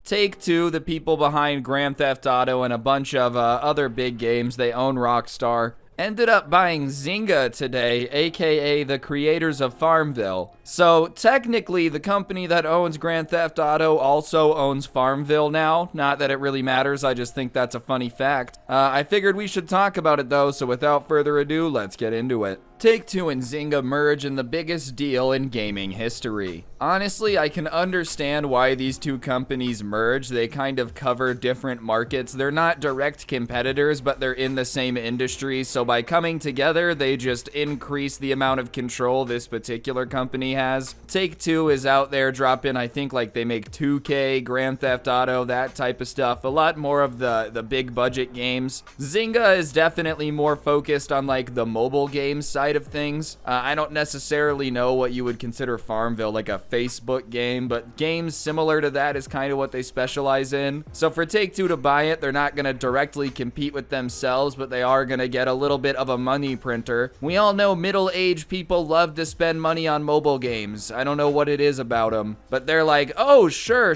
Take-Two, the people behind Grand Theft Auto and a bunch of other big games, they own Rockstar, ended up buying Zynga today, aka the creators of FarmVille. So technically, the company that owns Grand Theft Auto also owns FarmVille now. Not that it really matters, I just think that's a funny fact. I figured we should talk about it though, so without further ado, let's get into it. Take-Two and Zynga merge in the biggest deal in gaming history. Honestly, I can understand why these two companies merge. They kind of cover different markets. They're not direct competitors, but they're in the same industry. So by coming together, they just increase the amount of control this particular company has. Take-Two is out there dropping, I think like they make 2K, Grand Theft Auto, that type of stuff. A lot more of the big budget games. Zynga is definitely more focused on like the mobile game side of things. I don't necessarily know what you would consider FarmVille, like a Facebook game, but games similar to that is kind of what they specialize in. So for Take-Two to buy it, they're not going to directly compete with themselves, but they are going to get a little bit of a money printer. We all know middle-aged people love to spend money on mobile games. I don't know what it is about them, but they're like, oh, sure.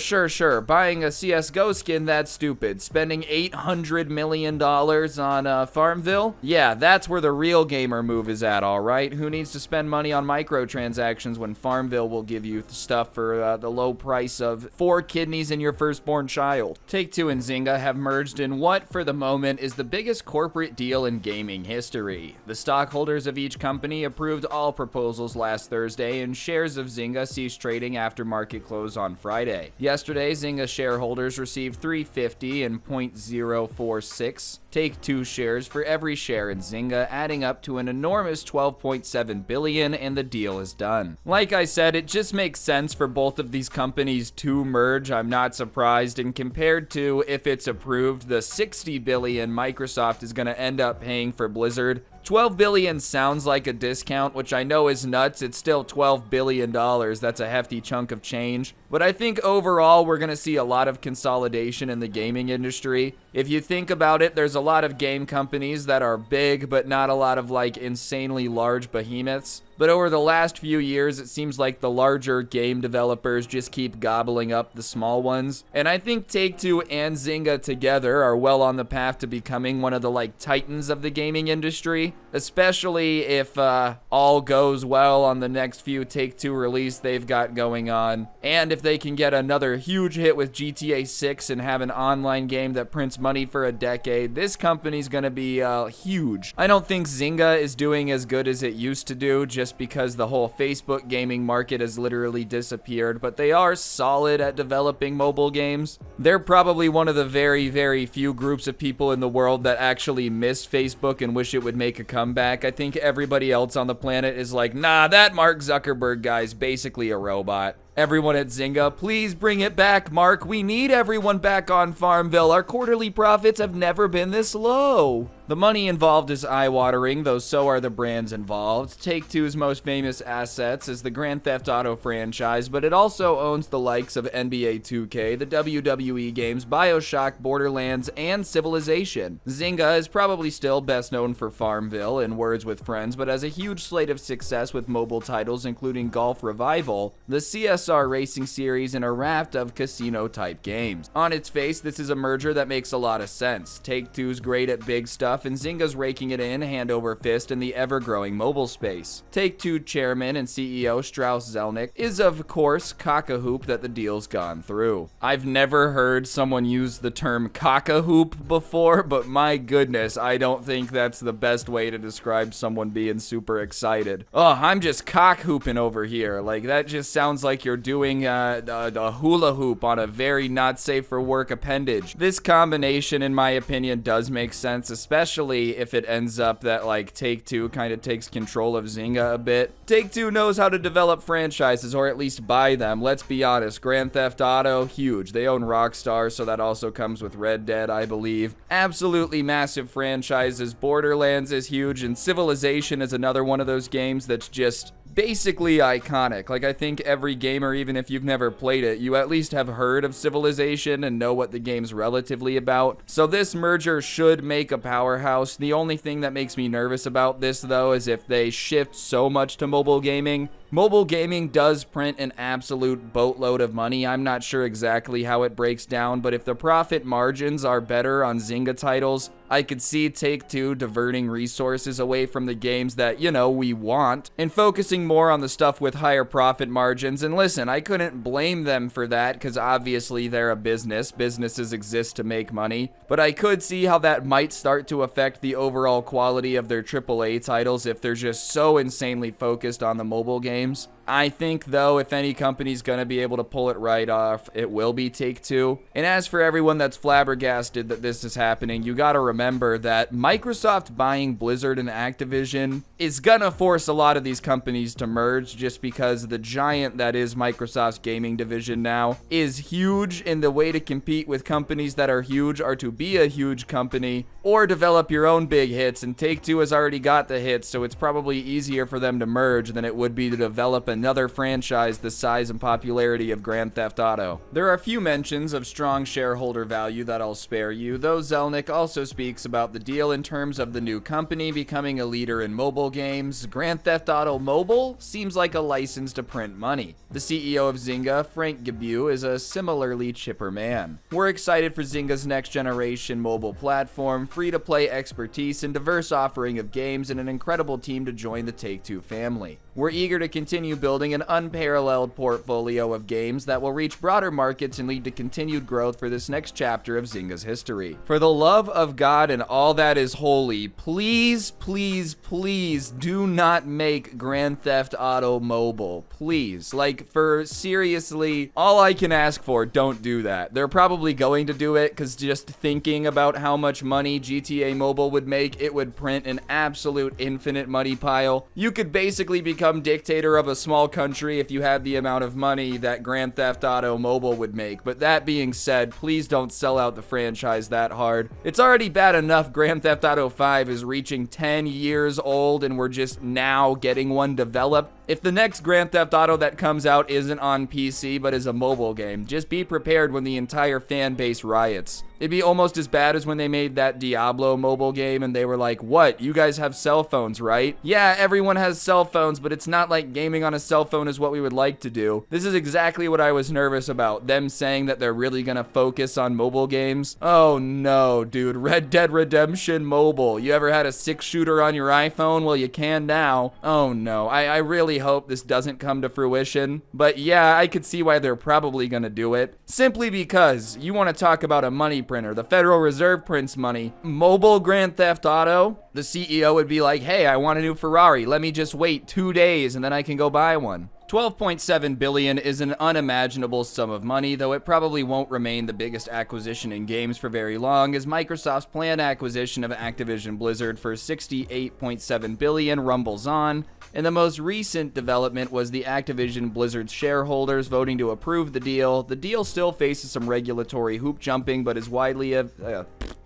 Buying a CSGO skin, that's stupid. Spending $800 million on FarmVille? Yeah, that's where the real gamer move is at, all right? Who needs to spend money on microtransactions when FarmVille will give you stuff for the low price of 4 kidneys in your firstborn child? Take-Two and Zynga have merged in what, for the moment, is the biggest corporate deal in gaming history. The stockholders of each company approved all proposals last Thursday, and shares of Zynga ceased trading after market close on Friday. Yesterday, Zynga shareholders received $3.50 and 0.046 Take-Two shares for every share in Zynga, adding up to an enormous $12.7 billion, and the deal is done. Like I said, it just makes sense for both of these companies to merge. I'm not surprised, and compared to if it's approved, the $60 billion Microsoft is going to end up paying for Blizzard, $12 billion sounds like a discount, which I know is nuts. It's still $12 billion. That's a hefty chunk of change. But I think overall, we're going to see a lot of consolidation in the gaming industry. If you think about it, there's a lot of game companies that are big, but not a lot of like insanely large behemoths. But over the last few years, it seems like the larger game developers just keep gobbling up the small ones. And I think Take-Two and Zynga together are well on the path to becoming one of the like titans of the gaming industry, especially if all goes well on the next few Take-Two release they've got going on. And if they can get another huge hit with GTA 6 and have an online game that prints money for a decade, this company's gonna be huge. I don't think Zynga is doing as good as it used to do, just because the whole Facebook gaming market has literally disappeared, but they are solid at developing mobile games. They're probably one of the very few groups of people in the world that actually miss Facebook and wish it would make a comeback. I think everybody else on the planet is like, nah, that Mark Zuckerberg guy's basically a robot. Everyone at Zynga, please bring it back, Mark. We need everyone back on FarmVille. Our quarterly profits have never been this low. The money involved is eye-watering, though so are the brands involved. Take-Two's most famous assets is the Grand Theft Auto franchise, but it also owns the likes of NBA 2K, the WWE games, BioShock, Borderlands, and Civilization. Zynga is probably still best known for FarmVille and Words with Friends, but has a huge slate of success with mobile titles including Golf Revival, the CSR Racing series, and a raft of casino-type games. On its face, this is a merger that makes a lot of sense. Take-Two's great at big stuff, and Zynga's raking it in hand over fist in the ever-growing mobile space. Take-Two chairman and CEO Strauss Zelnick is of course cock-a-hoop that the deal's gone through. I've never heard someone use the term cock-a-hoop before, but my goodness, I don't think that's the best way to describe someone being super excited. Oh, I'm just cock-hooping over here. Like, that just sounds like you're doing a hula hoop on a very not safe for work appendage. This combination, in my opinion, does make sense, especially if it ends up that like Take-Two kind of takes control of Zynga a bit. Take-Two knows how to develop franchises, or at least buy them. Let's be honest, Grand Theft Auto, huge. They own Rockstar, so that also comes with Red Dead, I believe. Absolutely massive franchises. Borderlands is huge, and Civilization is another one of those games that's just basically iconic. Like, I think every gamer, even if you've never played it, you at least have heard of Civilization and know what the game's relatively about. So this merger should make a powerhouse. The only thing that makes me nervous about this, though, is if they shift so much to mobile gaming, Mobile gaming does print an absolute boatload of money. I'm not sure exactly how it breaks down, but if the profit margins are better on Zynga titles, I could see Take-Two diverting resources away from the games that, we want, and focusing more on the stuff with higher profit margins. And listen, I couldn't blame them for that, because obviously they're a business. Businesses exist to make money. But I could see how that might start to affect the overall quality of their AAA titles if they're just so insanely focused on the mobile games. I think, though, if any company's gonna be able to pull it right off, it will be Take-Two. And as for everyone that's flabbergasted that this is happening, you gotta remember that Microsoft buying Blizzard and Activision is gonna force a lot of these companies to merge, just because the giant that is Microsoft's gaming division now is huge, and the way to compete with companies that are huge are to be a huge company or develop your own big hits, and Take-Two has already got the hits, so it's probably easier for them to merge than it would be to develop another franchise the size and popularity of Grand Theft Auto. There are a few mentions of strong shareholder value that I'll spare you, though Zelnick also speaks about the deal in terms of the new company becoming a leader in mobile games. Grand Theft Auto Mobile seems like a license to print money. The CEO of Zynga, Frank Gibeau, is a similarly chipper man. We're excited for Zynga's next generation mobile platform, free-to-play expertise, and diverse offering of games, and an incredible team to join the Take-Two family. We're eager to continue building an unparalleled portfolio of games that will reach broader markets and lead to continued growth for this next chapter of Zynga's history. For the love of God and all that is holy, please, please, please do not make Grand Theft Auto Mobile. Please. For seriously, all I can ask for, don't do that. They're probably going to do it, because just thinking about how much money GTA Mobile would make, it would print an absolute infinite money pile. You could basically become dictator of a small country if you had the amount of money that Grand Theft Auto Mobile would make. But that being said, please don't sell out the franchise that hard. It's already bad enough Grand Theft Auto 5 is reaching 10 years old and we're just now getting one developed. If the next Grand Theft Auto that comes out isn't on PC but is a mobile game, just be prepared when the entire fan base riots. It'd be almost as bad as when they made that Diablo mobile game and they were like, what, you guys have cell phones, right? Yeah, everyone has cell phones, but it's not like gaming on a cell phone is what we would like to do. This is exactly what I was nervous about, them saying that they're really gonna focus on mobile games. Oh no, dude, Red Dead Redemption Mobile. You ever had a 6-shooter on your iPhone? Well, you can now. Oh no, I really hope this doesn't come to fruition. But yeah, I could see why they're probably gonna do it. Simply because you want to talk about a money printer. The Federal Reserve prints money. Mobile Grand Theft Auto, the CEO would be like, hey, I want a new Ferrari. Let me just wait 2 days and then I can go buy one. $12.7 billion is an unimaginable sum of money, though it probably won't remain the biggest acquisition in games for very long, as Microsoft's planned acquisition of Activision Blizzard for $68.7 billion rumbles on, and the most recent development was the Activision Blizzard shareholders voting to approve the deal. The deal still faces some regulatory hoop jumping, but is widely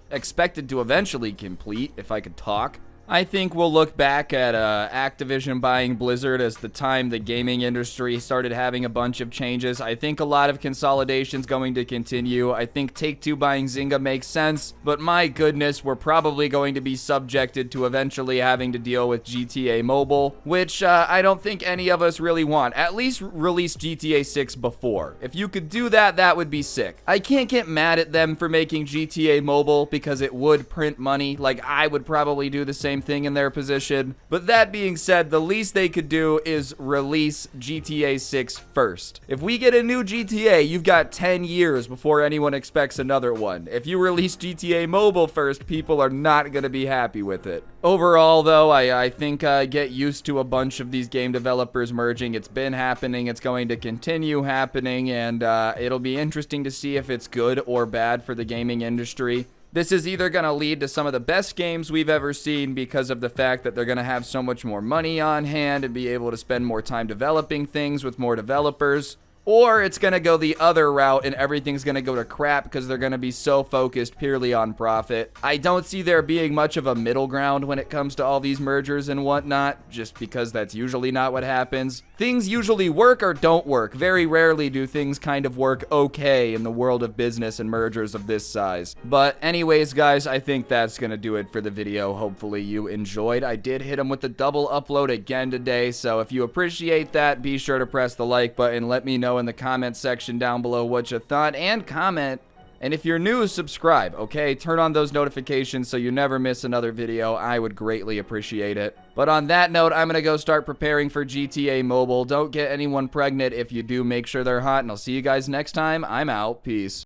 expected to eventually complete, if I could talk. I think we'll look back at Activision buying Blizzard as the time the gaming industry started having a bunch of changes. I think a lot of consolidation's going to continue. I think Take-Two buying Zynga makes sense, but my goodness, we're probably going to be subjected to eventually having to deal with GTA Mobile, which I don't think any of us really want. At least release GTA 6 before. If you could do that, that would be sick. I can't get mad at them for making GTA Mobile because it would print money. Like, I would probably do the same thing in their position. But that being said, the least they could do is release GTA 6 first. If we get a new GTA, you've got 10 years before anyone expects another one. If you release GTA Mobile first, people are not going to be happy with it. Overall, though, I think get used to a bunch of these game developers merging. It's been happening, it's going to continue happening, and it'll be interesting to see if it's good or bad for the gaming industry. This is either going to lead to some of the best games we've ever seen because of the fact that they're going to have so much more money on hand and be able to spend more time developing things with more developers, or it's gonna go the other route and everything's gonna go to crap because they're gonna be so focused purely on profit. I don't see there being much of a middle ground when it comes to all these mergers and whatnot, just because that's usually not what happens. Things usually work or don't work. Very rarely do things kind of work okay in the world of business and mergers of this size. But anyways, guys, I think that's gonna do it for the video. Hopefully you enjoyed. I did hit him with the double upload again today, so if you appreciate that, be sure to press the like button. Let me know in the comment section down below what you thought, and comment. And if you're new, subscribe, okay? Turn on those notifications so you never miss another video. I would greatly appreciate it. But on that note, I'm gonna go start preparing for GTA Mobile. Don't get anyone pregnant. If you do, make sure they're hot, and I'll see you guys next time. I'm out. Peace.